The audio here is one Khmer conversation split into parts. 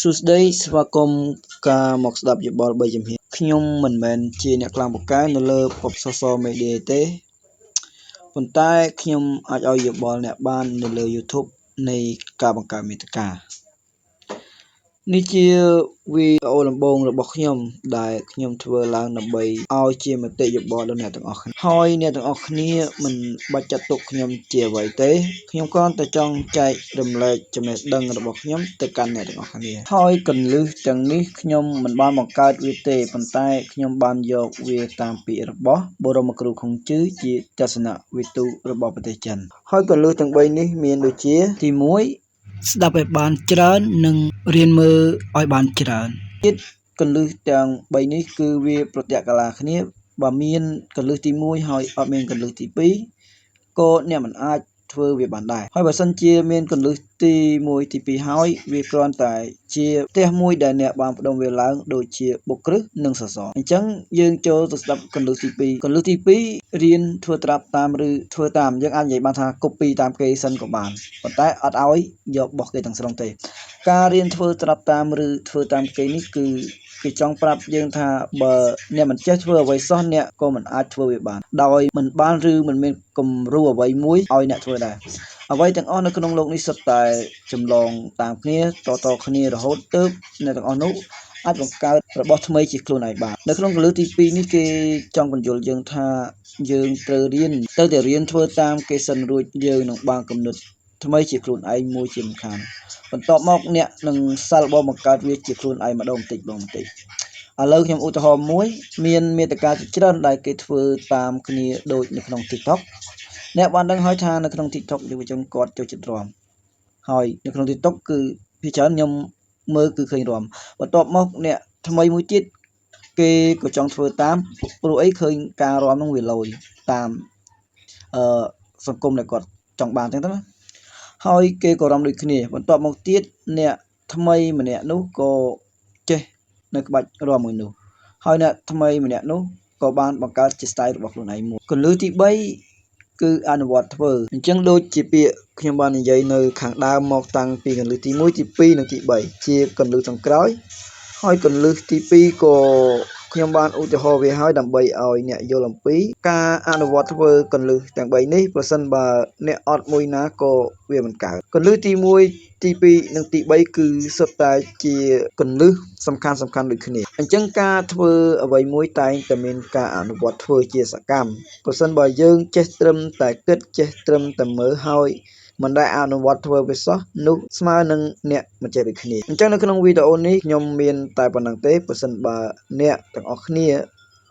សួស្តីស្វាគមន៍ការមកស្ដាប់យោបល់3ជំហានខ្ញុំមិនមែនជាអ្នកខ្លាំងពូកែនៅលើប្រព័ន្ធ social media ទេប៉ុន្តែខ្ញុំអាចឲ្យយោបល់អ្នកបាននៅលើ YouTube នៃការបង្កើតមាតិកានេះជាវីដេអូដំបូងរបស់ខ្ញុំដែលខ្ញុំធ្វើឡើងដើម្បីឲ្យជាមតិយោបល់ដល់អ្នកទាំងអស់គ្នាហើយអ្នកទាំងអស់គ្នាមិនបាច់ចាត់ទុកខ្ញុំជាអ្វីទេខ្ញុំគ្រាន់តែចង់ចែករំលែកចំណេះដឹងរបស់ខ្ញុំទៅកាន់អ្នកទាំងអស់គ្នាហើយកន្លឹះទាំងនេះខ្ញុំមិនបានបង្កើតវាទេប៉ុន្តែខ្ញុំបានយកវាតាមពាក្យរបស់បរមគ្រូខុងជឺជាទស្សនវិទូរបស់ប្រទេសចិនហើយកន្លឹះទាំង3នេះមានដូចជាទី1ស្ដាប់ឲ្យបានច្រើននិងរៀនមើលឲ្យបានច្រើនទៀតកន្លឹះទាំង3នេះគឺវាប្រតិកាឡាគ្នាបើមានកន្លឹះទី1ហើយអត់មានកន្លឹះទី2ក៏អ្នកមិនអាចធ្វើវាបានដែរហើយបើសិនជាមានកន្លឹះទី1ទី2ហើយវាគ្រាន់តែជាផ្ទះមួយដែលអ្នកបានផ្ដុំវាឡើងដូចជាបុកគ្រឹះនិងសសរអញ្ចឹងយើងចូលទៅស្ដាប់កន្លឹះទី2កន្លឹះទី2រៀនធ្វើត្រាប់តាមឬធ្វើតាមយើងអាចនិយាយបានថា copy តាមគេសិនក៏បានប៉ុន្តែអត់ឲ្យយករបស់គេទាំងស្រុងទេការរៀនធ្វើត្រាប់តាមឬធ្វើតាមគេនេះគឺគេចង់ប្រាប់យើងថាបើអ្នកមិនចេះធ្វើអ្វីសោះអ្នកក៏មិនអាចធ្វើវាបានដោយមិនបានឬមិនមានគំរូអ្វីមួយឲ្យអ្នកធ្វើដែរអ្វីទាំងអស់នៅក្នុងโลกនេះសុទ្ធតែចម្លងតាមគ្នាតគ្នារហូតទើបអ្នកទាំងអស់នោះអាចបង្កើតរបស់ថ្មីជាខ្លួនឯងបាននៅក្នុងកន្លឹះទី2នេះគេចង់បញ្យល់យើងថាយើងត្រូវរៀនតែរៀនធ្វើតាមគេសិនរួចយើងនឹងបានកំណត់ថ្មីជាខ្លួនឯងមួយជាមិនខានបន្ទាប់មកអ្នកនឹងសាកល្បងបង្កើតវាជាខ្លួនឯងម្ដងបន្តិចឥឡូវខ្ញុំឧទាហរណ៍មួយមានមាតិកាជាច្រើនដែលគេធ្វើតាមគ្នាដូចនៅក្នុង TikTok អ្នកបានដឹងហើយថានៅក្នុង TikTok យុវជនគាត់ចូលចិត្តរាំហើយនៅក្នុង TikTok គឺភាគច្រើនខ្ញុំមើលគឺឃើញរាំបន្ទាប់មកអ្នកថ្មីមួយទៀតគេក៏ចង់ធ្វើតាមព្រោះអីឃើញការរាំនោះវាលយតាមសង្គមដែលគាត់ចង់បានចឹងទៅណាហើយគេក៏រាំដូចគ្នាបន្ទាប់មកទៀតអ្នកថ្មីម្នាក់នោះក៏ចេះនៅក្បាច់រាំមួយនោះហើយអ្នកថ្មីម្នាក់នោះក៏បានបង្កើតជា style របស់ខ្លួនឯងមួយកន្លឹះទី3គឺអនុវត្តធ្វើអញ្ចឹងដូចជាពាក្យខ្ញុំបាននិយាយនៅខាងដើមមកតាំងពីកន្លឹះទី1ទី2និងទី3ជាកន្លឹះចុងក្រោយហើយកន្លឹះទី2ក៏ខ្ញុំបានឧទាហរណ៍វាហើយដើម្បីឲ្យអ្នកយល់អំពីការអនុវត្តធ្វើកន្លឹះទាំង3នេះប្រសិនបើអ្នកអត់មួយណាក៏វាមិនកើតកន្លឹះទី1ទី2និងទី3គឺសុទ្ធតែជាកន្លឹះសំខាន់ដូចគ្នាអញ្ចឹងការធ្វើអ្វីមួយតែងតែមានការអនុវត្តធ្វើជាសកម្មប្រសិនបើយើងចេះត្រឹមតែគិតចេះត្រឹមតែមើលហើយមិនដែលអនុវត្តធ្វើវាសោះនោះស្មើនឹងអ្នកមិនចេះដូចគ្នាអញ្ចឹងនៅក្នុងវីដេអូនេះខ្ញុំមានតែប៉ុណ្្នឹងទេប្រសិនបើអ្នកទាំងអស់គ្នា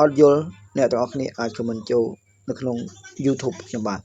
អត់យល់អ្នកទាំងអស់គ្នាអាច comment ចូលនៅក្នុង YouTube ខ្ញុំបាទ